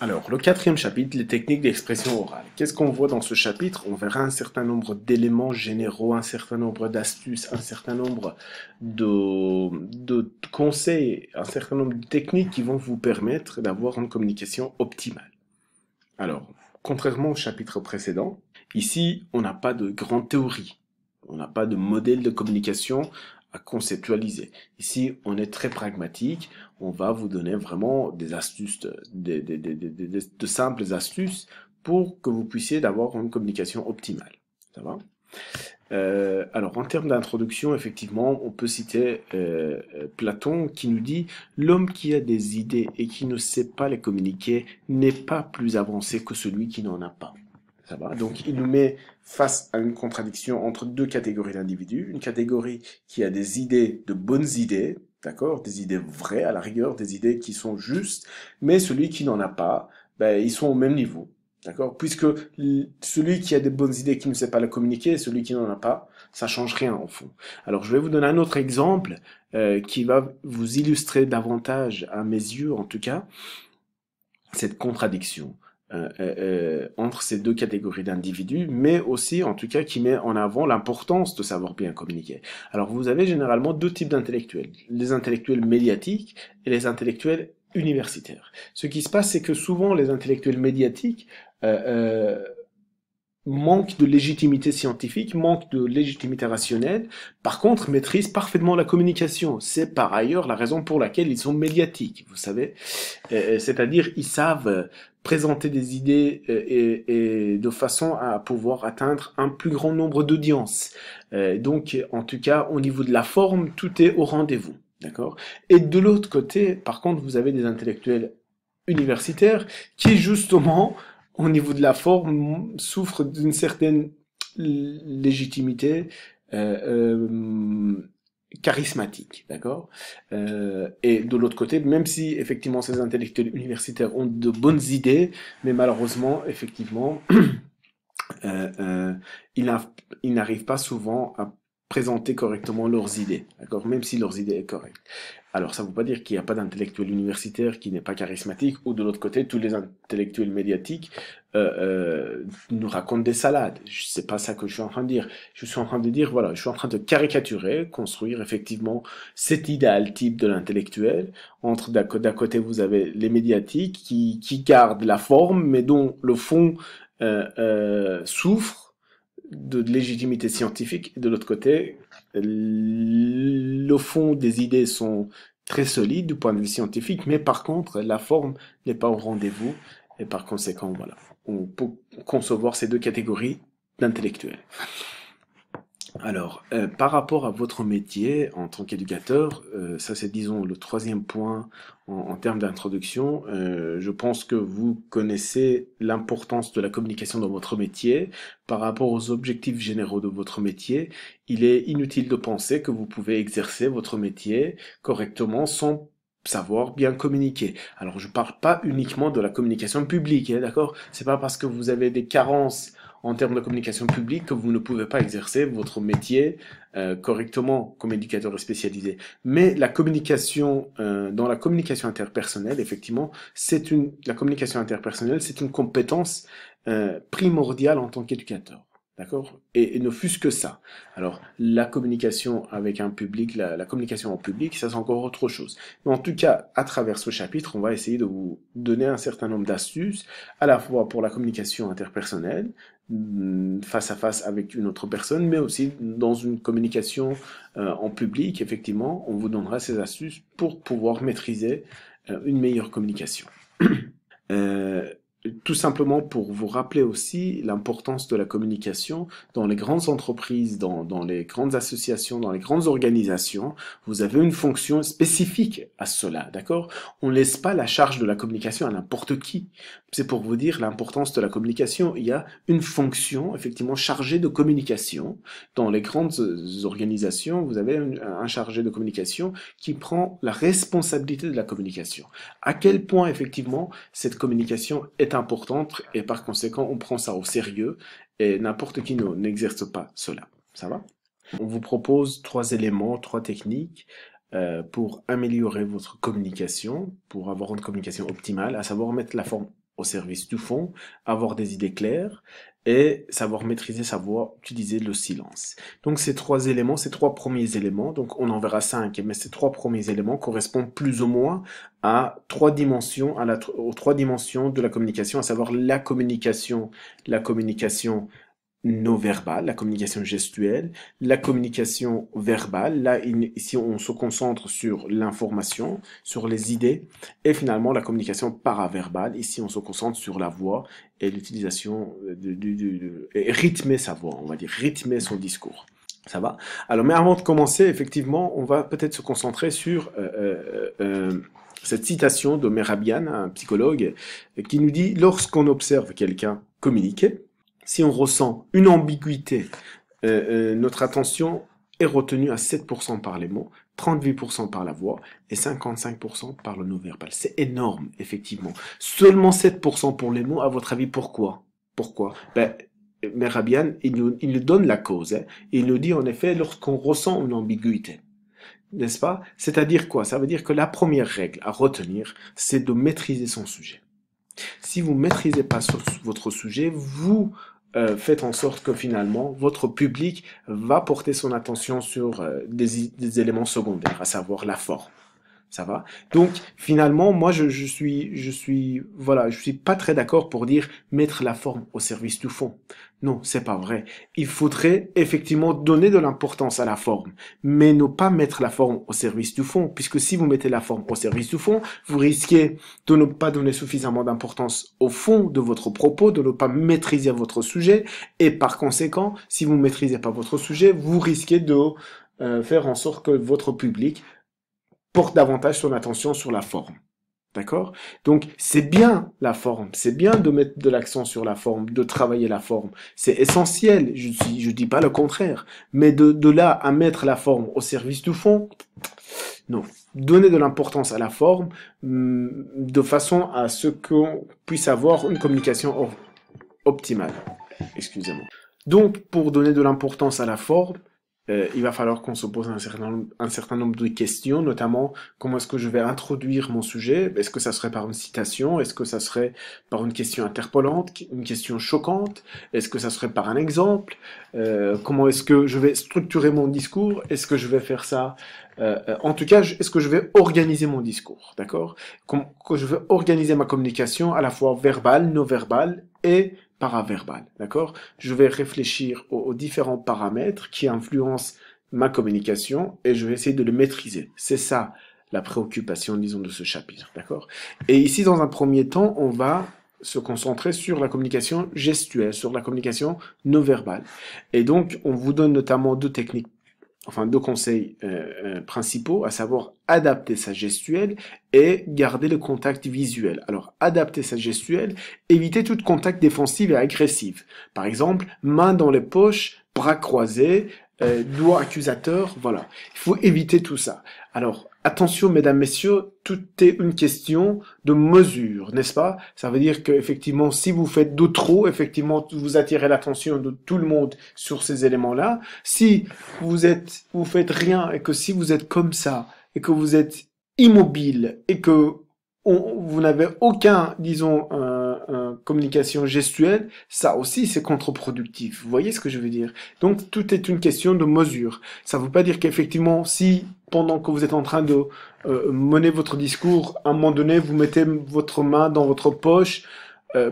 Alors, le quatrième chapitre, les techniques d'expression orale. Qu'est-ce qu'on voit dans ce chapitre? On verra un certain nombre d'éléments généraux, un certain nombre d'astuces, un certain nombre de conseils, un certain nombre de techniques qui vont vous permettre d'avoir une communication optimale. Alors, contrairement au chapitre précédent, ici, on n'a pas de grande théorie. On n'a pas de modèle de communication à conceptualiser. Ici, on est très pragmatique. On va vous donner vraiment des astuces, de simples astuces pour que vous puissiez avoir une communication optimale. Ça va? Alors, en termes d'introduction, effectivement, on peut citer Platon qui nous dit l'homme qui a des idées et qui ne sait pas les communiquer n'est pas plus avancé que celui qui n'en a pas. Ça va? Donc, il nous met face à une contradiction entre deux catégories d'individus. Une catégorie qui a des idées, de bonnes idées, d'accord? Des idées vraies, à la rigueur, des idées qui sont justes, mais celui qui n'en a pas, ben, ils sont au même niveau. D'accord? Puisque celui qui a des bonnes idées qui ne sait pas les communiquer, et celui qui n'en a pas, ça change rien au fond. Alors, je vais vous donner un autre exemple qui va vous illustrer davantage, à mes yeux en tout cas, cette contradiction entre ces deux catégories d'individus, mais aussi, en tout cas, qui met en avant l'importance de savoir bien communiquer. Alors, vous avez généralement deux types d'intellectuels, les intellectuels médiatiques et les intellectuels universitaires. Ce qui se passe, c'est que souvent, les intellectuels médiatiques manquent de légitimité scientifique, manquent de légitimité rationnelle, par contre maîtrisent parfaitement la communication. C'est par ailleurs la raison pour laquelle ils sont médiatiques, vous savez. C'est-à-dire, ils savent présenter des idées et de façon à pouvoir atteindre un plus grand nombre d'audiences. Donc, en tout cas, au niveau de la forme, tout est au rendez-vous. D'accord? Et de l'autre côté, par contre, vous avez des intellectuels universitaires qui, justement, au niveau de la forme, souffrent d'une certaine légitimité charismatique, d'accord. Et de l'autre côté, même si effectivement ces intellectuels universitaires ont de bonnes idées, mais malheureusement, effectivement, euh, euh, ils n'arrivent pas souvent à présenter correctement leurs idées, d'accord, même si leurs idées sont correctes. Alors, ça ne veut pas dire qu'il n'y a pas d'intellectuel universitaire qui n'est pas charismatique, ou de l'autre côté, tous les intellectuels médiatiques nous racontent des salades. C'est pas ça que je suis en train de dire. Je suis en train de dire, voilà, je suis en train de caricaturer, construire effectivement cet idéal type de l'intellectuel. Entre d'un côté, vous avez les médiatiques qui gardent la forme, mais dont le fond souffre de légitimité scientifique. Et de l'autre côté, le fond des idées sont très solides du point de vue scientifique, mais par contre, la forme n'est pas au rendez-vous. Et par conséquent, voilà, on peut concevoir ces deux catégories d'intellectuels. Alors, par rapport à votre métier en tant qu'éducateur, ça c'est disons le troisième point en termes d'introduction. Je pense que vous connaissez l'importance de la communication dans votre métier. Par rapport aux objectifs généraux de votre métier, il est inutile de penser que vous pouvez exercer votre métier correctement sans savoir bien communiquer. Alors, je parle pas uniquement de la communication publique, hein, d'accord? C'est pas parce que vous avez des carences en termes de communication publique que vous ne pouvez pas exercer votre métier correctement comme éducateur spécialisé. Mais la communication, dans la communication interpersonnelle, effectivement, la communication interpersonnelle, c'est une compétence primordiale en tant qu'éducateur. D'accord? Et ne fût-ce que ça. Alors, la communication avec un public, la communication en public, ça c'est encore autre chose. Mais en tout cas, à travers ce chapitre, on va essayer de vous donner un certain nombre d'astuces, à la fois pour la communication interpersonnelle, face à face avec une autre personne, mais aussi dans une communication en public, effectivement, on vous donnera ces astuces pour pouvoir maîtriser une meilleure communication. Euh, Tout simplement pour vous rappeler aussi l'importance de la communication dans les grandes entreprises, dans les grandes associations, dans les grandes organisations. Vous avez une fonction spécifique à cela, d'accord? On ne laisse pas la charge de la communication à n'importe qui. C'est pour vous dire l'importance de la communication. Il y a une fonction effectivement chargée de communication. Dans les grandes organisations, vous avez un chargé de communication qui prend la responsabilité de la communication. À quel point effectivement cette communication est importante et par conséquent on prend ça au sérieux et n'importe qui n'exerce pas cela. Ça va? On vous propose trois éléments, trois techniques pour améliorer votre communication, pour avoir une communication optimale, à savoir mettre la forme au service du fond, avoir des idées claires et savoir maîtriser sa voix, utiliser le silence. Donc ces trois éléments, ces trois premiers éléments, donc on en verra cinq, mais ces trois premiers éléments correspondent plus ou moins à trois dimensions, aux trois dimensions de la communication, à savoir la communication non verbale, la communication gestuelle, la communication verbale. Là, ici, on se concentre sur l'information, sur les idées, et finalement la communication paraverbale. Ici, on se concentre sur la voix et l'utilisation et rythmer sa voix, on va dire, rythmer son discours. Ça va? Alors, mais avant de commencer, effectivement, on va peut-être se concentrer sur cette citation de Mehrabian, un psychologue, qui nous dit: lorsqu'on observe quelqu'un communiquer, si on ressent une ambiguïté, notre attention est retenue à 7% par les mots, 38% par la voix et 55% par le non-verbal. C'est énorme, effectivement. Seulement 7% pour les mots, à votre avis, pourquoi? Pourquoi? Ben, Mehrabian, il nous donne la cause. Hein. Il nous dit en effet lorsqu'on ressent une ambiguïté. N'est-ce pas? C'est-à-dire quoi? Ça veut dire que la première règle à retenir, c'est de maîtriser son sujet. Si vous maîtrisez pas votre sujet, vous faites en sorte que finalement, votre public va porter son attention sur des éléments secondaires, à savoir la forme. Ça va? Donc, finalement, moi, je suis pas très d'accord pour dire mettre la forme au service du fond. Non, c'est pas vrai. Il faudrait effectivement donner de l'importance à la forme, mais ne pas mettre la forme au service du fond, puisque si vous mettez la forme au service du fond, vous risquez de ne pas donner suffisamment d'importance au fond de votre propos, de ne pas maîtriser votre sujet, et par conséquent, si vous ne maîtrisez pas votre sujet, vous risquez de faire en sorte que votre public porte davantage son attention sur la forme. D'accord? Donc, c'est bien la forme. C'est bien de mettre de l'accent sur la forme, de travailler la forme. C'est essentiel. Je dis pas le contraire. Mais de là à mettre la forme au service du fond, non. Donner de l'importance à la forme, de façon à ce qu'on puisse avoir une communication optimale. Excusez-moi. Donc, pour donner de l'importance à la forme, il va falloir qu'on se pose un certain nombre de questions, notamment comment est-ce que je vais introduire mon sujet? Est-ce que ça serait par une citation? Est-ce que ça serait par une question interpellante, une question choquante? Est-ce que ça serait par un exemple? Comment est-ce que je vais structurer mon discours? Est-ce que je vais faire ça? En tout cas, est-ce que je vais organiser mon discours? D'accord? Que je vais organiser ma communication à la fois verbale, non verbale et paraverbal, d'accord? Je vais réfléchir aux différents paramètres qui influencent ma communication et je vais essayer de les maîtriser. C'est ça la préoccupation, disons, de ce chapitre, d'accord? Et ici, dans un premier temps, on va se concentrer sur la communication gestuelle, sur la communication non verbale. Et donc, on vous donne notamment deux conseils principaux, à savoir adapter sa gestuelle et garder le contact visuel. Alors, adapter sa gestuelle, éviter tout contact défensif et agressif. Par exemple, main dans les poches, bras croisés, doigts accusateurs, voilà. Il faut éviter tout ça. Alors, attention, mesdames, messieurs, tout est une question de mesure, n'est-ce pas? Ça veut dire qu'effectivement, si vous faites de trop, effectivement, vous attirez l'attention de tout le monde sur ces éléments-là. Si vous faites rien et que si vous êtes comme ça et que vous êtes immobile et que vous n'avez aucun, disons, communication gestuelle, ça aussi c'est contre-productif. Vous voyez ce que je veux dire? Donc tout est une question de mesure. Ça ne veut pas dire qu'effectivement, si pendant que vous êtes en train de mener votre discours, à un moment donné, vous mettez votre main dans votre poche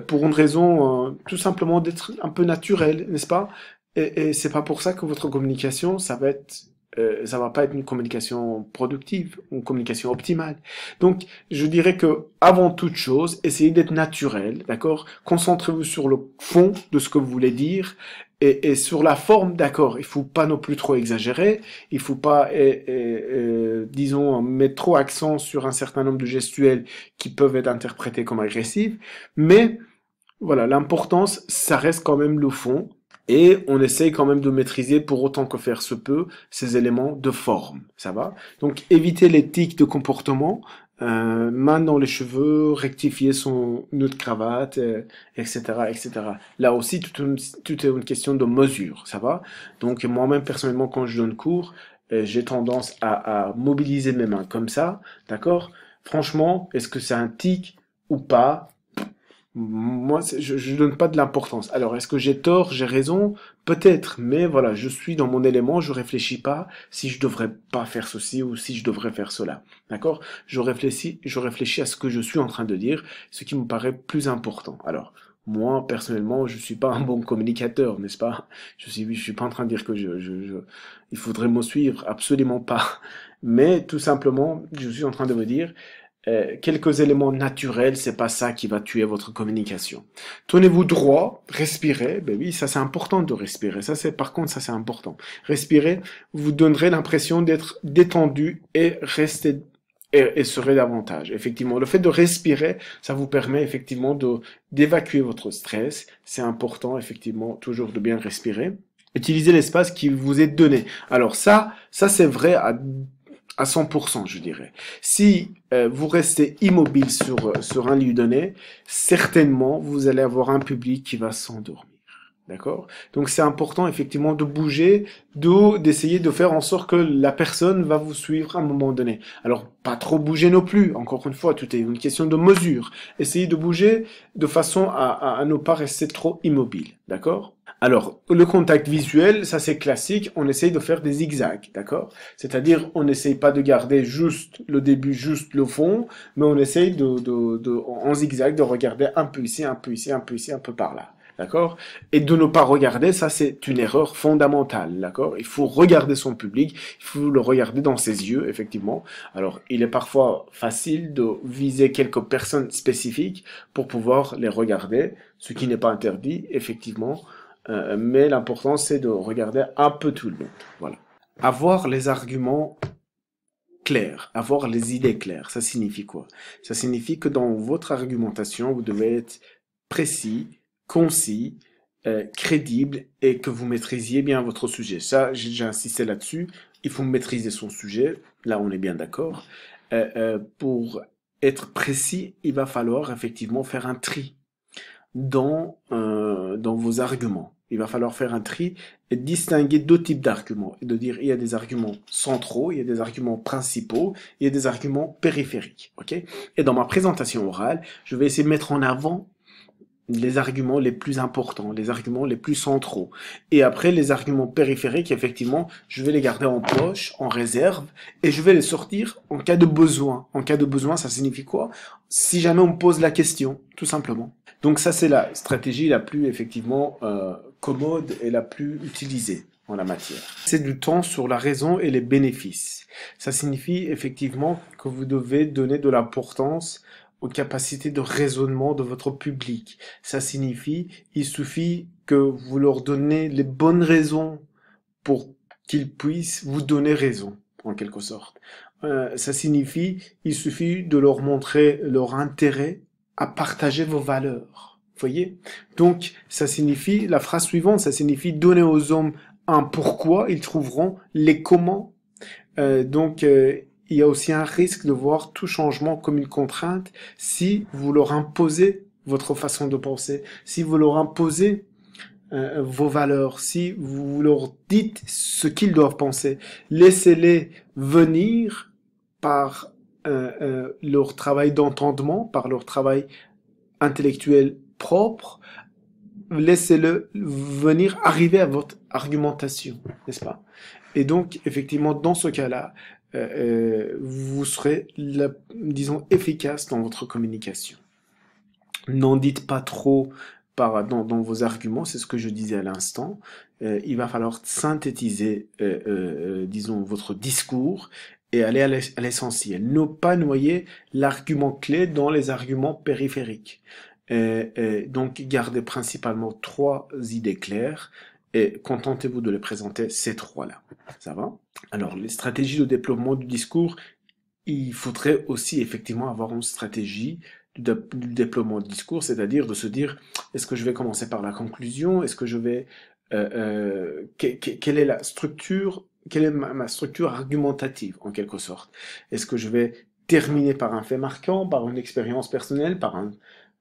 pour une raison tout simplement d'être un peu naturelle, n'est-ce pas? Et c'est pas pour ça que votre communication, ça va pas être une communication productive, une communication optimale. Donc, je dirais que, avant toute chose, essayez d'être naturel, d'accord? Concentrez-vous sur le fond de ce que vous voulez dire, et sur la forme, d'accord? Il faut pas non plus trop exagérer, il faut pas, disons, mettre trop accent sur un certain nombre de gestuels qui peuvent être interprétés comme agressifs, mais, voilà, l'importance, ça reste quand même le fond, et on essaye quand même de maîtriser, pour autant que faire se peut, ces éléments de forme. Ça va? Donc, éviter les tics de comportement, main dans les cheveux, rectifier son nœud de cravate, etc., etc. Là aussi, tout est une question de mesure. Ça va? Donc, moi-même, personnellement, quand je donne cours, j'ai tendance à mobiliser mes mains comme ça. D'accord? Franchement, est-ce que c'est un tic ou pas? Moi, je donne pas de l'importance. Alors, est-ce que j'ai tort, j'ai raison? Peut-être, mais voilà, je suis dans mon élément, je réfléchis pas si je devrais pas faire ceci ou si je devrais faire cela. D'accord? Je réfléchis à ce que je suis en train de dire, ce qui me paraît plus important. Alors, moi, personnellement, je suis pas un bon communicateur, n'est-ce pas? Je suis pas en train de dire que il faudrait me suivre, absolument pas. Mais tout simplement, je suis en train de me dire, quelques éléments naturels, c'est pas ça qui va tuer votre communication. Tenez-vous droit, respirez. Ben oui, ça c'est important de respirer. Par contre, ça c'est important. Respirer vous donnerez l'impression d'être détendu et rester et serez davantage. Effectivement, le fait de respirer, ça vous permet effectivement d'évacuer votre stress. C'est important, effectivement, toujours de bien respirer. Utilisez l'espace qui vous est donné. Alors ça c'est vrai à 100%, je dirais. Si vous restez immobile sur un lieu donné, certainement, vous allez avoir un public qui va s'endormir. D'accord? Donc c'est important effectivement de bouger, d'essayer de faire en sorte que la personne va vous suivre à un moment donné. Alors pas trop bouger non plus, encore une fois, tout est une question de mesure. Essayez de bouger de façon à ne pas rester trop immobile. D'accord? Alors, le contact visuel, ça c'est classique, on essaye de faire des zigzags, d'accord? C'est-à-dire, on n'essaye pas de garder juste le début, juste le fond, mais on essaye en zigzag, de regarder un peu ici, un peu ici, un peu ici, un peu par là. D'accord? Et de ne pas regarder, ça c'est une erreur fondamentale, d'accord? Il faut regarder son public, il faut le regarder dans ses yeux, effectivement. Alors, il est parfois facile de viser quelques personnes spécifiques pour pouvoir les regarder, ce qui n'est pas interdit, effectivement. Mais l'important c'est de regarder un peu tout le monde. Voilà. Avoir les arguments clairs, avoir les idées claires, ça signifie quoi? Ça signifie que dans votre argumentation, vous devez être précis, concis, crédible et que vous maîtrisiez bien votre sujet. Ça, j'ai déjà insisté là-dessus. Il faut maîtriser son sujet. Là, on est bien d'accord. Pour être précis, il va falloir effectivement faire un tri dans vos arguments. Il va falloir faire un tri et distinguer deux types d'arguments. Et de dire, il y a des arguments centraux, il y a des arguments principaux, il y a des arguments périphériques. Ok? Et dans ma présentation orale, je vais essayer de mettre en avant les arguments les plus importants, les arguments les plus centraux. Et après, les arguments périphériques, effectivement, je vais les garder en poche, en réserve, et je vais les sortir en cas de besoin. En cas de besoin, ça signifie quoi? Si jamais on me pose la question, tout simplement. Donc ça, c'est la stratégie la plus, effectivement, commode et la plus utilisée en la matière. C'est du temps sur la raison et les bénéfices. Ça signifie, effectivement, que vous devez donner de l'importance aux capacités de raisonnement de votre public. Ça signifie, il suffit que vous leur donnez les bonnes raisons pour qu'ils puissent vous donner raison, en quelque sorte. Ça signifie, il suffit de leur montrer leur intérêt à partager vos valeurs. Vous voyez? Donc, ça signifie, la phrase suivante, ça signifie donner aux hommes un pourquoi, ils trouveront les comment. Il y a aussi un risque de voir tout changement comme une contrainte si vous leur imposez votre façon de penser, si vous leur imposez vos valeurs, si vous leur dites ce qu'ils doivent penser. Laissez-les venir par leur travail d'entendement, par leur travail intellectuel propre. Laissez-le venir arriver à votre argumentation, n'est-ce pas? Et donc, effectivement, dans ce cas-là, vous serez, disons, efficace dans votre communication. N'en dites pas trop dans vos arguments, c'est ce que je disais à l'instant. Il va falloir synthétiser, disons, votre discours et aller à l'essentiel. Ne pas noyer l'argument clé dans les arguments périphériques. Donc, gardez principalement 3 idées claires et contentez-vous de les présenter, ces 3-là. Ça va? Alors, les stratégies de déploiement du discours, il faudrait aussi effectivement avoir une stratégie du déploiement du discours, c'est-à-dire de se dire, est-ce que je vais commencer par la conclusion? Est-ce que je vais... quelle est la structure? Quelle est ma structure argumentative, en quelque sorte? Est-ce que je vais terminer par un fait marquant, par une expérience personnelle,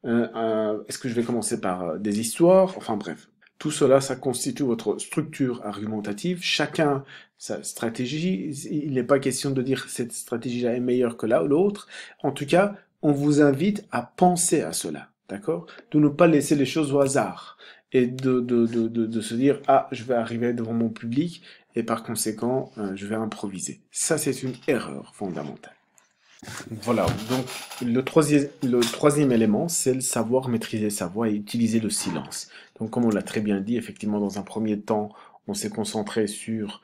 est-ce que je vais commencer par des histoires? Enfin bref. Tout cela, ça constitue votre structure argumentative. Chacun sa stratégie. Il n'est pas question de dire cette stratégie-là est meilleure que là ou l'autre. En tout cas, on vous invite à penser à cela. d'accord? De ne pas laisser les choses au hasard et de se dire, ah, je vais arriver devant mon public et par conséquent, je vais improviser. Ça, c'est une erreur fondamentale. Voilà, donc le troisième élément, c'est le savoir maîtriser sa voix et utiliser le silence. Donc comme on l'a très bien dit, effectivement, dans un premier temps, on s'est concentré sur,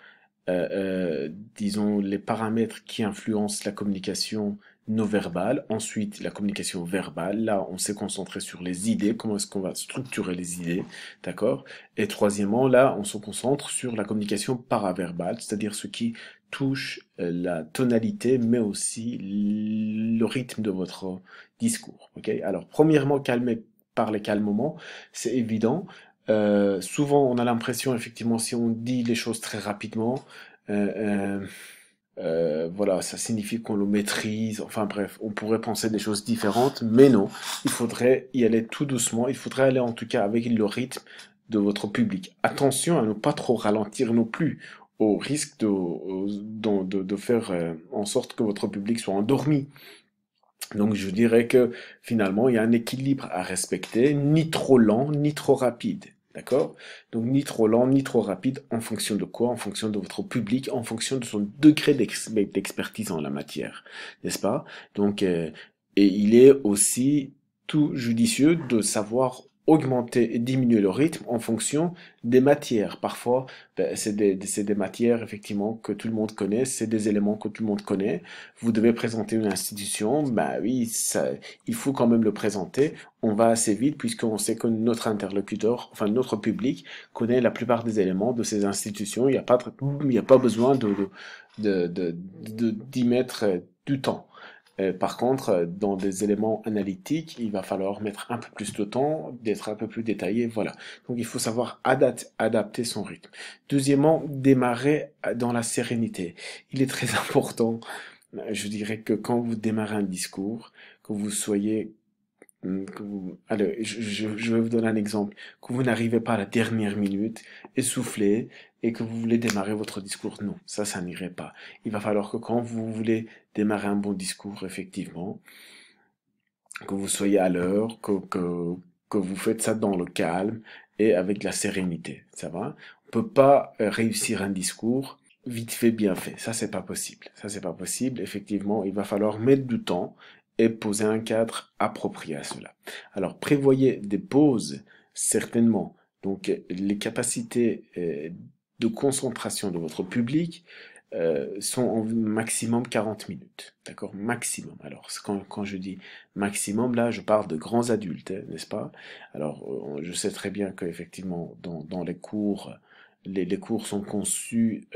euh, euh, disons, les paramètres qui influencent la communication non verbale. Ensuite, la communication verbale. Là, on s'est concentré sur les idées, comment est-ce qu'on va structurer les idées, d'accord? Et troisièmement, là, on se concentre sur la communication paraverbale, c'est-à-dire ce qui touche la tonalité, mais aussi le rythme de votre discours. Ok. Alors, premièrement, parler calmement, c'est évident. Souvent, on a l'impression, effectivement, si on dit les choses très rapidement, euh, voilà, ça signifie qu'on le maîtrise. Enfin bref, on pourrait penser des choses différentes, mais non. Il faudrait y aller tout doucement. Il faudrait aller en tout cas avec le rythme de votre public. Attention à ne pas trop ralentir non plus, au risque de faire en sorte que votre public soit endormi. Donc je dirais que finalement, il y a un équilibre à respecter, ni trop lent, ni trop rapide. D'accord? Donc ni trop lent, ni trop rapide, en fonction de quoi? En fonction de votre public, en fonction de son degré d'expertise en la matière. N'est-ce pas? Donc, et il est aussi tout judicieux de savoir augmenter et diminuer le rythme en fonction des matières. Parfois, ben, c'est des matières effectivement que tout le monde connaît, c'est des éléments que tout le monde connaît. Vous devez présenter une institution, bah oui, ça, il faut quand même le présenter. On va assez vite puisqu'on sait que notre interlocuteur, enfin notre public, connaît la plupart des éléments de ces institutions. Il y a pas besoin d'y mettre du temps. Par contre, dans des éléments analytiques, il va falloir mettre un peu plus de temps, d'être un peu plus détaillé, voilà. Donc il faut savoir adapter son rythme. Deuxièmement, démarrer dans la sérénité. Il est très important, je dirais que quand vous démarrez un discours, que vous soyez allez, je vais vous donner un exemple. Que vous n'arrivez pas à la dernière minute, essoufflé, et que vous voulez démarrer votre discours. Non, ça n'irait pas. Il va falloir que quand vous voulez démarrer un bon discours, effectivement, que vous soyez à l'heure, que vous faites ça dans le calme et avec la sérénité. Ça va? On peut pas réussir un discours vite fait, bien fait. Ça, c'est pas possible. Ça, c'est pas possible. Effectivement, il va falloir mettre du temps et poser un cadre approprié à cela. Alors, prévoyez des pauses, certainement. Donc, les capacités de concentration de votre public sont en maximum 40 minutes. D'accord? Maximum. Alors, quand je dis maximum, là, je parle de grands adultes, hein, n'est-ce pas? Alors, je sais très bien qu'effectivement, dans les cours, les cours sont conçus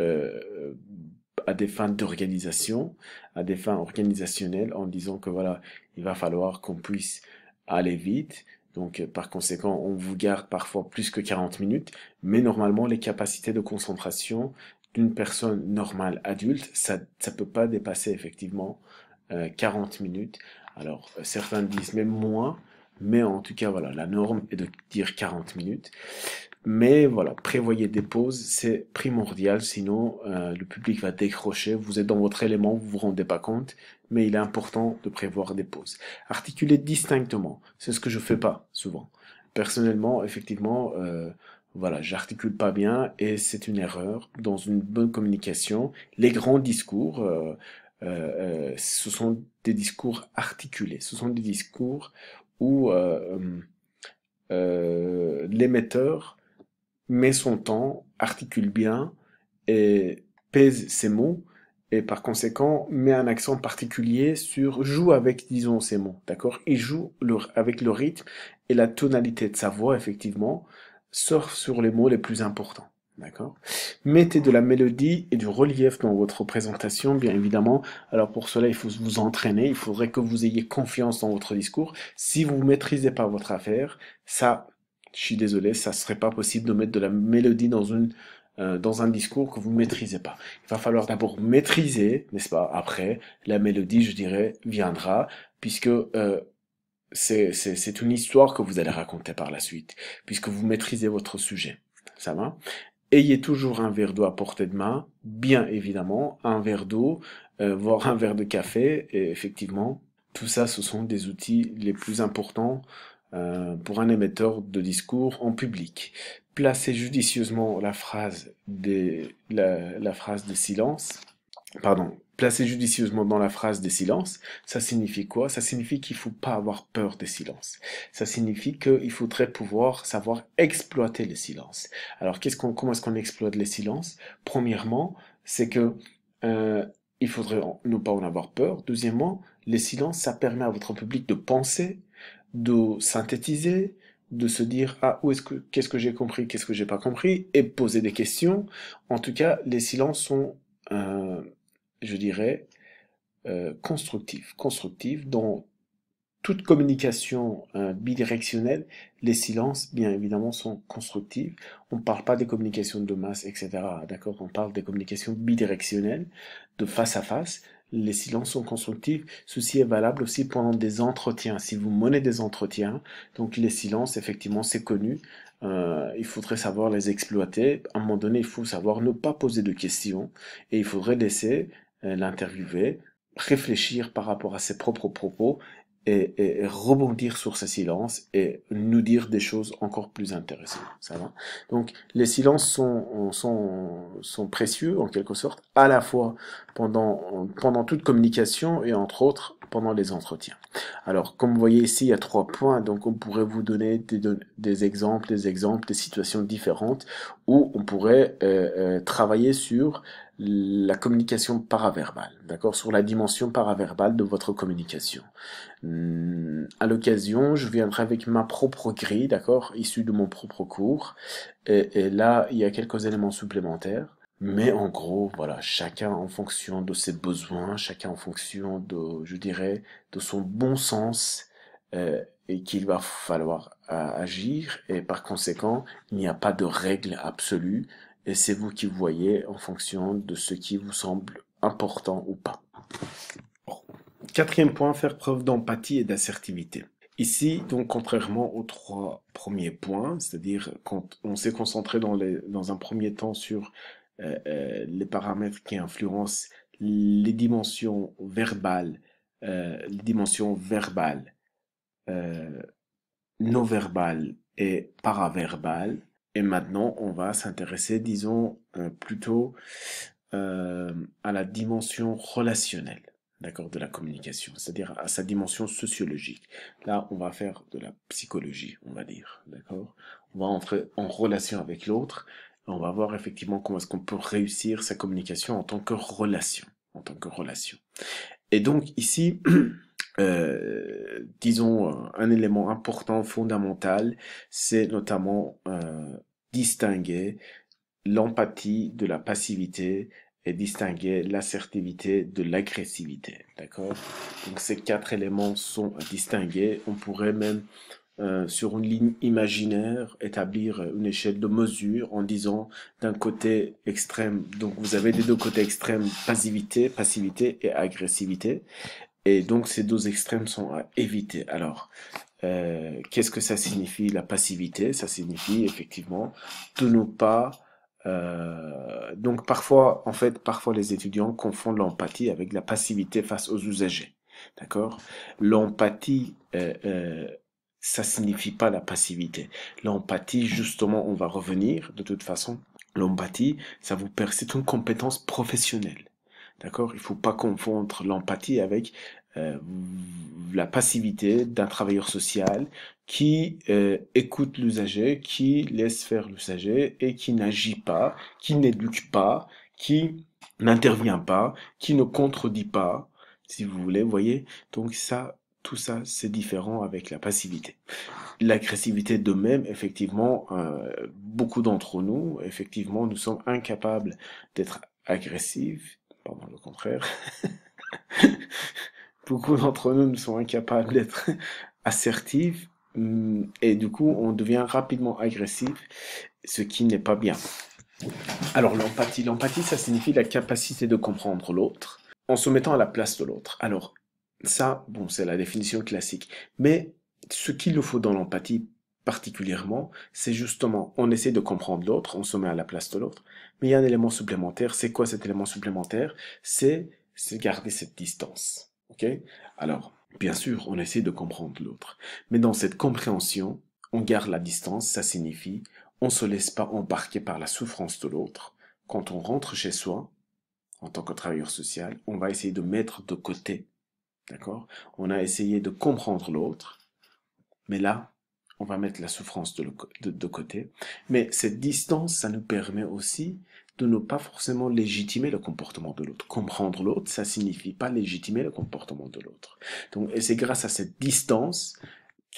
à des fins d'organisation, à des fins organisationnelles, en disant que voilà, il va falloir qu'on puisse aller vite. Donc, par conséquent, on vous garde parfois plus que 40 minutes, mais normalement, les capacités de concentration d'une personne normale adulte, ça peut pas dépasser effectivement 40 minutes. Alors, certains disent même moins, mais en tout cas, voilà, la norme est de dire 40 minutes. Mais voilà, prévoyez des pauses, c'est primordial, sinon le public va décrocher, vous êtes dans votre élément, vous vous rendez pas compte, mais il est important de prévoir des pauses. Articuler distinctement, c'est ce que je fais pas souvent. Personnellement, effectivement, voilà, j'articule pas bien et c'est une erreur dans une bonne communication. Les grands discours, ce sont des discours articulés, ce sont des discours où l'émetteur met son temps, articule bien et pèse ses mots et par conséquent met un accent particulier joue avec, disons, ses mots, d'accord? Il joue avec le rythme et la tonalité de sa voix, effectivement, surfe sur les mots les plus importants. D'accord? Mettez de la mélodie et du relief dans votre présentation, bien évidemment. Alors pour cela, il faut vous entraîner. Il faudrait que vous ayez confiance dans votre discours. Si vous ne maîtrisez pas votre affaire, ça, je suis désolé, ça serait pas possible de mettre de la mélodie dans un discours que vous ne maîtrisez pas. Il va falloir d'abord maîtriser, n'est-ce pas? Après, la mélodie, je dirais, viendra, puisque c'est une histoire que vous allez raconter par la suite, puisque vous maîtrisez votre sujet. Ça va? Ayez toujours un verre d'eau à portée de main, bien évidemment, un verre d'eau, voire un verre de café, et effectivement, tout ça, ce sont des outils les plus importants pour un émetteur de discours en public. Placez judicieusement la phrase de silence. Pardon. Placez judicieusement dans la phrase des silences. Ça signifie quoi? Ça signifie qu'il faut pas avoir peur des silences. Ça signifie qu'il faudrait pouvoir savoir exploiter les silences. Alors, comment est-ce qu'on exploite les silences? Premièrement, c'est que il faudrait ne pas en avoir peur. Deuxièmement, les silences, ça permet à votre public de penser, de synthétiser, de se dire ah qu'est-ce que j'ai compris, qu'est-ce que j'ai pas compris, et poser des questions. En tout cas, les silences sont, je dirais, constructifs. Constructifs dans toute communication bidirectionnelle, les silences, bien évidemment, sont constructifs. On ne parle pas des communications de masse, etc. D'accord? On parle des communications bidirectionnelles, de face à face. Les silences sont constructifs. Ceci est valable aussi pendant des entretiens. Si vous menez des entretiens, donc les silences, effectivement, c'est connu. Il faudrait savoir les exploiter. À un moment donné, il faut savoir ne pas poser de questions et il faudrait laisser l'interviewé réfléchir par rapport à ses propres propos et rebondir sur ce silence et nous dire des choses encore plus intéressantes. Ça va? Donc, les silences sont précieux, en quelque sorte, à la fois pendant toute communication et entre autres pendant les entretiens. Alors, comme vous voyez ici, il y a 3 points, donc on pourrait vous donner des exemples, des situations différentes où on pourrait travailler sur la communication paraverbale, d'accord, sur la dimension paraverbale de votre communication. À l'occasion, je viendrai avec ma propre grille, d'accord, issue de mon propre cours, et là, il y a quelques éléments supplémentaires. Mais en gros, voilà, chacun en fonction de ses besoins, chacun en fonction de, je dirais, de son bon sens, et qu'il va falloir agir, et par conséquent, il n'y a pas de règle absolue, et c'est vous qui voyez en fonction de ce qui vous semble important ou pas. Quatrième point, faire preuve d'empathie et d'assertivité. Ici, donc, contrairement aux 3 premiers points, c'est-à-dire quand on s'est concentré dans un premier temps sur les paramètres qui influencent les dimensions verbales, euh, non verbales et paraverbales. Et maintenant, on va s'intéresser, disons, plutôt à la dimension relationnelle, d'accord, de la communication, c'est-à-dire à sa dimension sociologique. Là, on va faire de la psychologie, on va dire, d'accord. On va entrer en relation avec l'autre, et on va voir effectivement comment est-ce qu'on peut réussir sa communication en tant que relation, en tant que relation. Et donc ici, disons, un élément important, fondamental, c'est notamment distinguer l'empathie de la passivité et distinguer l'assertivité de l'agressivité, d'accord? Donc ces 4 éléments sont à distinguer. On pourrait même, sur une ligne imaginaire, établir une échelle de mesure en disant d'un côté extrême, donc vous avez des 2 côtés extrêmes, passivité et agressivité, et donc ces 2 extrêmes sont à éviter. Alors, qu'est-ce que ça signifie la passivité? Ça signifie effectivement de ne pas donc parfois, en fait, parfois les étudiants confondent l'empathie avec la passivité face aux usagers. D'accord? L'empathie, ça signifie pas la passivité. L'empathie, justement, on va revenir de toute façon. L'empathie, c'est une compétence professionnelle. D'accord? Il faut pas confondre l'empathie avec euh, la passivité d'un travailleur social qui écoute l'usager, qui laisse faire l'usager et qui n'agit pas, qui n'éduque pas, qui n'intervient pas, qui ne contredit pas, si vous voulez, vous voyez. Donc ça, tout ça, c'est différent avec la passivité. L'agressivité de même, effectivement, beaucoup d'entre nous, effectivement, nous sommes incapables d'être agressifs, pardon, le contraire. Beaucoup d'entre nous sont incapables d'être assertifs et du coup on devient rapidement agressif, ce qui n'est pas bien. Alors l'empathie ça signifie la capacité de comprendre l'autre en se mettant à la place de l'autre. Alors ça, bon, c'est la définition classique, mais ce qu'il nous faut dans l'empathie particulièrement, c'est justement on essaie de comprendre l'autre, on se met à la place de l'autre, mais il y a un élément supplémentaire. C'est quoi cet élément supplémentaire? C'est garder cette distance. Ok? Alors, Bien sûr, on essaie de comprendre l'autre. Mais dans cette compréhension, on garde la distance, ça signifie on se laisse pas embarquer par la souffrance de l'autre. Quand on rentre chez soi, en tant que travailleur social, on va essayer de mettre de côté, d'accord? On a essayé de comprendre l'autre, mais là, on va mettre la souffrance de côté. Mais cette distance, ça nous permet aussi de ne pas forcément légitimer le comportement de l'autre. Comprendre l'autre, ça signifie pas légitimer le comportement de l'autre. Donc, et c'est grâce à cette distance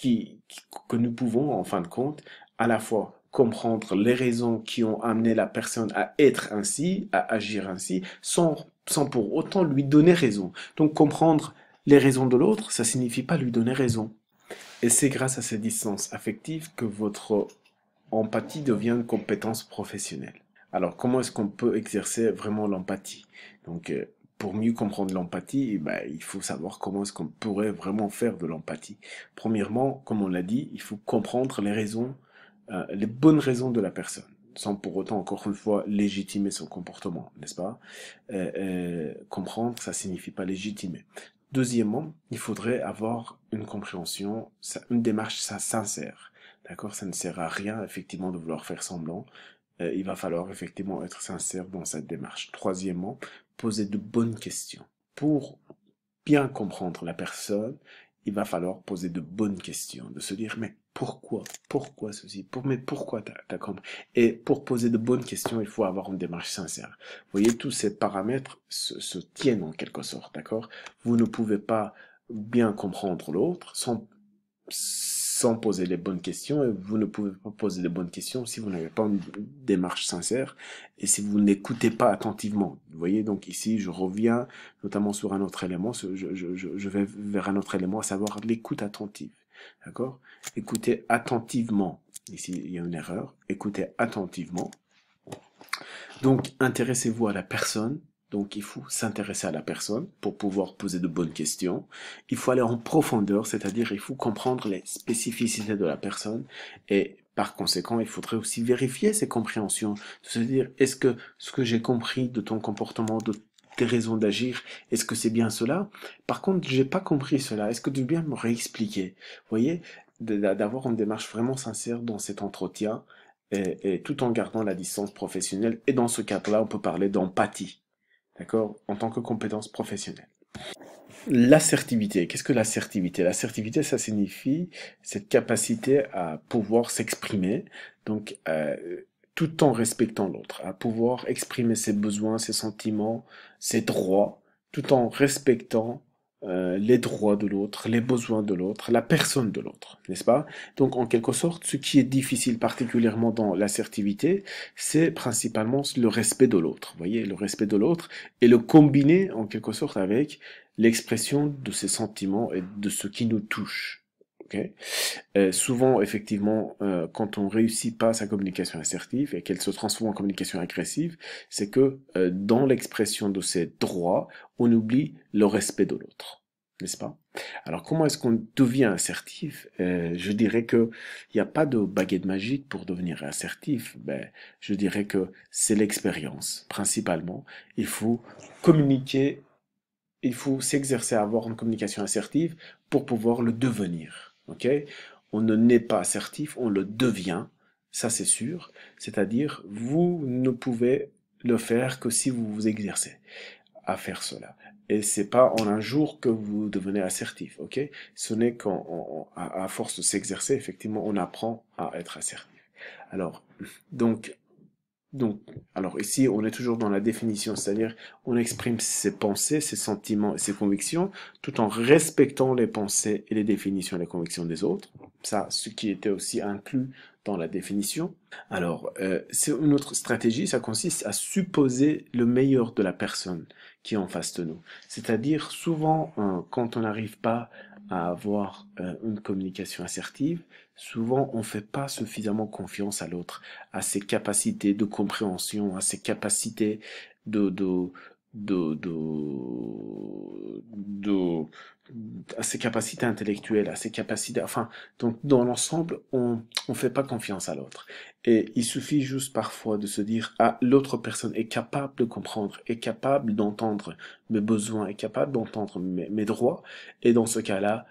que nous pouvons, en fin de compte, à la fois comprendre les raisons qui ont amené la personne à être ainsi, à agir ainsi, sans pour autant lui donner raison. Donc comprendre les raisons de l'autre, ça signifie pas lui donner raison. Et c'est grâce à cette distance affective que votre empathie devient une compétence professionnelle. Alors, comment est-ce qu'on peut exercer vraiment l'empathie? Donc, pour mieux comprendre l'empathie, ben, il faut savoir comment est-ce qu'on pourrait vraiment faire de l'empathie. Premièrement, comme on l'a dit, il faut comprendre les raisons, les bonnes raisons de la personne, sans pour autant, encore une fois, légitimer son comportement, n'est-ce pas? Comprendre, ça signifie pas légitimer. Deuxièmement, il faudrait avoir une compréhension, une démarche sincère. D'accord? Ça ne sert à rien, effectivement, de vouloir faire semblant. Il va falloir effectivement être sincère dans cette démarche. Troisièmement, poser de bonnes questions. Pour bien comprendre la personne, il va falloir poser de bonnes questions, de se dire, mais pourquoi? Pourquoi ceci? Mais pourquoi t'as compris? Et pour poser de bonnes questions, il faut avoir une démarche sincère. Vous voyez, tous ces paramètres se tiennent en quelque sorte, d'accord? Vous ne pouvez pas bien comprendre l'autre sans poser les bonnes questions, et vous ne pouvez pas poser les bonnes questions si vous n'avez pas une démarche sincère et si vous n'écoutez pas attentivement. Vous voyez, donc ici, je reviens notamment sur un autre élément, je vais vers un autre élément, à savoir l'écoute attentive. D'accord? Écoutez attentivement. Ici, il y a une erreur. Écoutez attentivement. Donc, intéressez-vous à la personne. Donc, il faut s'intéresser à la personne pour pouvoir poser de bonnes questions. Il faut aller en profondeur, c'est-à-dire il faut comprendre les spécificités de la personne et par conséquent, il faudrait aussi vérifier ses compréhensions, de se dire est-ce que ce que j'ai compris de ton comportement, de tes raisons d'agir, est-ce que c'est bien cela? Par contre, j'ai pas compris cela. Est-ce que tu veux bien me réexpliquer? Vous voyez, d'avoir une démarche vraiment sincère dans cet entretien et tout en gardant la distance professionnelle. Et dans ce cadre-là, on peut parler d'empathie, d'accord, en tant que compétence professionnelle. L'assertivité, qu'est-ce que l'assertivité? L'assertivité, ça signifie cette capacité à pouvoir s'exprimer, donc tout en respectant l'autre, à pouvoir exprimer ses besoins, ses sentiments, ses droits, tout en respectant les droits de l'autre, les besoins de l'autre, la personne de l'autre, n'est-ce pas? Donc, en quelque sorte, ce qui est difficile particulièrement dans l'assertivité, c'est principalement le respect de l'autre. Vous voyez, le respect de l'autre et le combiner en quelque sorte avec l'expression de ses sentiments et de ce qui nous touche. Okay. Souvent, effectivement, quand on réussit pas sa communication assertive et qu'elle se transforme en communication agressive, c'est que dans l'expression de ses droits, on oublie le respect de l'autre, n'est-ce pas? Alors, comment est-ce qu'on devient assertif? Je dirais que il n'y a pas de baguette magique pour devenir assertif. Ben, je dirais que c'est l'expérience, principalement. Il faut communiquer, il faut s'exercer à avoir une communication assertive pour pouvoir le devenir. Ok? On ne naît pas assertif, on le devient. Ça, c'est sûr. C'est-à-dire, vous ne pouvez le faire que si vous vous exercez à faire cela. Et c'est pas en un jour que vous devenez assertif, ok? Ce n'est qu'à force de s'exercer, effectivement, on apprend à être assertif. Alors, donc, donc, alors ici, on est toujours dans la définition, c'est-à-dire on exprime ses pensées, ses sentiments et ses convictions, tout en respectant les pensées et les définitions et les convictions des autres. Ça, ce qui était aussi inclus dans la définition. Alors, c'est une autre stratégie, ça consiste à supposer le meilleur de la personne qui est en face de nous. C'est-à-dire, souvent, quand on n'arrive pas à avoir une communication assertive, souvent on ne fait pas suffisamment confiance à l'autre, à ses capacités de compréhension, à ses capacités de, de, de, de, de à ses capacités intellectuelles, à ses capacités, enfin, donc dans l'ensemble, on fait pas confiance à l'autre. Et il suffit juste parfois de se dire, ah, l'autre personne est capable de comprendre, est capable d'entendre mes besoins, est capable d'entendre mes droits, et dans ce cas-là,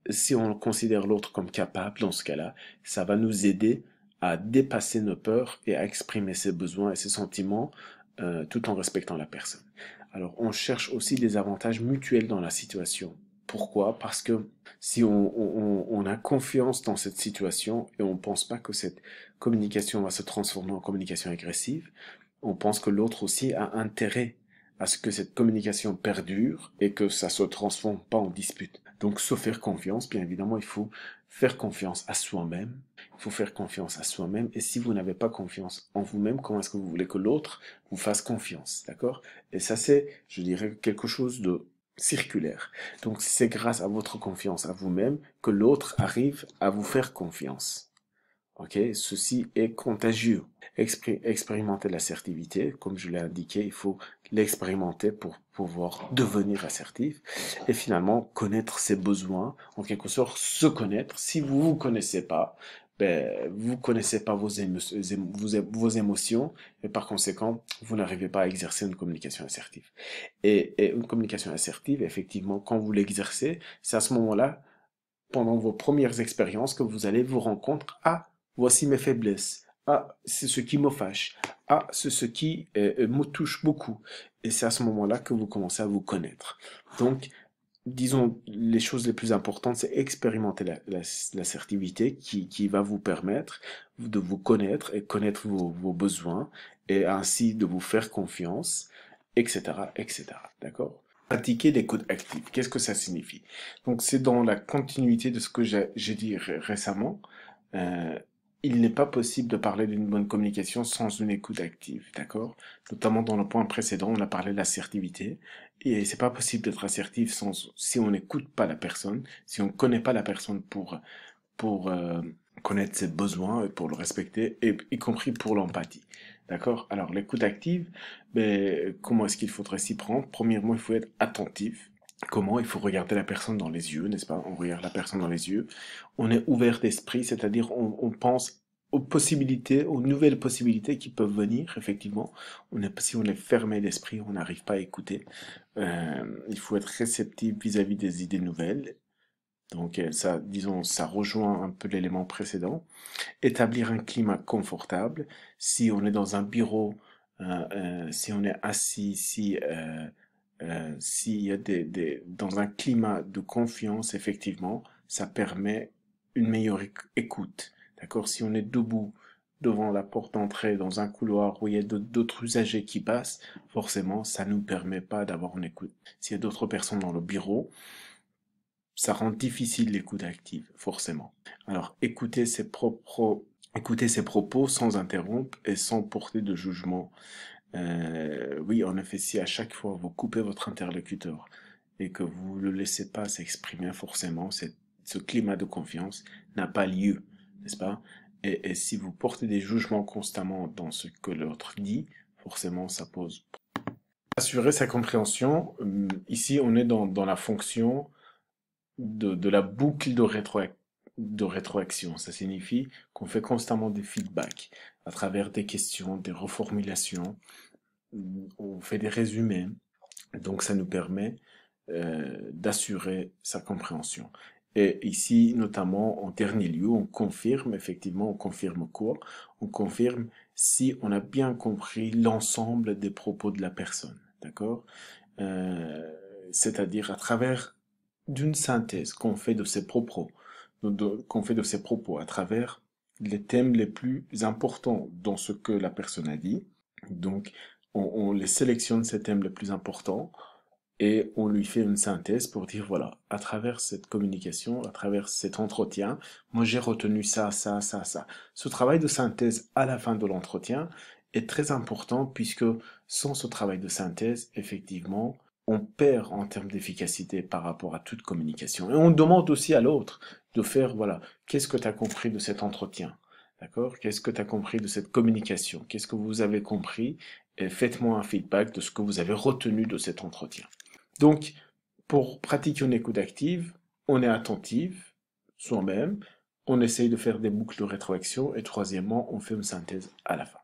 si on considère l'autre comme capable, dans ce cas-là, ça va nous aider à dépasser nos peurs et à exprimer ses besoins et ses sentiments tout en respectant la personne. Alors, on cherche aussi des avantages mutuels dans la situation. Pourquoi? Parce que si on a confiance dans cette situation et on ne pense pas que cette communication va se transformer en communication agressive, on pense que l'autre aussi a intérêt à ce que cette communication perdure et que ça se transforme pas en dispute. Donc, se faire confiance, bien évidemment, il faut faire confiance à soi-même. Il faut faire confiance à soi-même. Et si vous n'avez pas confiance en vous-même, comment est-ce que vous voulez que l'autre vous fasse confiance? D'accord? Et ça, c'est, je dirais, quelque chose de circulaire. Donc, c'est grâce à votre confiance à vous-même que l'autre arrive à vous faire confiance. Ok, ceci est contagieux. Expérimenter l'assertivité, comme je l'ai indiqué, il faut l'expérimenter pour pouvoir devenir assertif et finalement connaître ses besoins, en quelque sorte se connaître. Si vous vous connaissez pas, ben, vous connaissez pas vos émotions et par conséquent, vous n'arrivez pas à exercer une communication assertive. Et une communication assertive, effectivement, quand vous l'exercez, c'est à ce moment-là pendant vos premières expériences que vous allez vous rendre compte, ah, voici mes faiblesses, ah, c'est ce qui me fâche, ah, c'est ce qui me touche beaucoup. Et c'est à ce moment-là que vous commencez à vous connaître. Donc, disons, les choses les plus importantes, c'est expérimenter l'assertivité qui va vous permettre de vous connaître et connaître vos besoins et ainsi de vous faire confiance, etc., etc. D'accord? Pratiquer l'écoute active. Qu'est-ce que ça signifie? Donc, c'est dans la continuité de ce que j'ai dit récemment. Euh, il n'est pas possible de parler d'une bonne communication sans une écoute active, d'accord? Notamment dans le point précédent, on a parlé de l'assertivité. Et c'est pas possible d'être assertif si on n'écoute pas la personne, si on connaît pas la personne pour connaître ses besoins et pour le respecter, et y compris pour l'empathie. D'accord? Alors, l'écoute active, ben, comment est-ce qu'il faudrait s'y prendre? Premièrement, il faut être attentif. Comment? Il faut regarder la personne dans les yeux, n'est-ce pas? On regarde la personne dans les yeux. On est ouvert d'esprit, c'est-à-dire on pense aux possibilités, aux nouvelles possibilités qui peuvent venir, effectivement. Si on est fermé d'esprit, on n'arrive pas à écouter. Il faut être réceptif vis-à-vis des idées nouvelles. Donc ça, disons, ça rejoint un peu l'élément précédent. Établir un climat confortable. Si on est dans un bureau, si on est assis, s'il y a dans un climat de confiance, effectivement, ça permet une meilleure écoute. D'accord? Si on est debout devant la porte d'entrée dans un couloir où il y a d'autres usagers qui passent, forcément, ça ne nous permet pas d'avoir une écoute. S'il y a d'autres personnes dans le bureau, ça rend difficile l'écoute active, forcément. Alors, écouter ses propos sans interrompre et sans porter de jugement. Oui, en effet, si à chaque fois vous coupez votre interlocuteur et que vous ne le laissez pas s'exprimer, forcément, ce climat de confiance n'a pas lieu, n'est-ce pas? Et si vous portez des jugements constamment dans ce que l'autre dit, forcément, ça pose. Assurer sa compréhension, ici on est dans la fonction de la boucle de rétroaction. Ça signifie qu'on fait constamment des feedbacks à travers des questions, des reformulations, on fait des résumés. Donc ça nous permet d'assurer sa compréhension. Et ici, notamment, en dernier lieu, on confirme, effectivement, on confirme quoi? On confirme si on a bien compris l'ensemble des propos de la personne. D'accord? C'est-à-dire à travers d'une synthèse qu'on fait de ses propos, qu'on fait de ses propos à travers les thèmes les plus importants dans ce que la personne a dit. Donc, on les sélectionne ces thèmes les plus importants et on lui fait une synthèse pour dire, voilà, à travers cette communication, à travers cet entretien, moi j'ai retenu ça, ça, ça, ça. Ce travail de synthèse à la fin de l'entretien est très important puisque sans ce travail de synthèse, effectivement, on perd en termes d'efficacité par rapport à toute communication. Et on demande aussi à l'autre de faire, voilà, qu'est-ce que tu as compris de cet entretien? D'accord? Qu'est-ce que tu as compris de cette communication? Qu'est-ce que vous avez compris? Et faites-moi un feedback de ce que vous avez retenu de cet entretien. Donc, Pour pratiquer une écoute active, on est attentif soi-même, on essaye de faire des boucles de rétroaction et troisièmement, on fait une synthèse à la fin.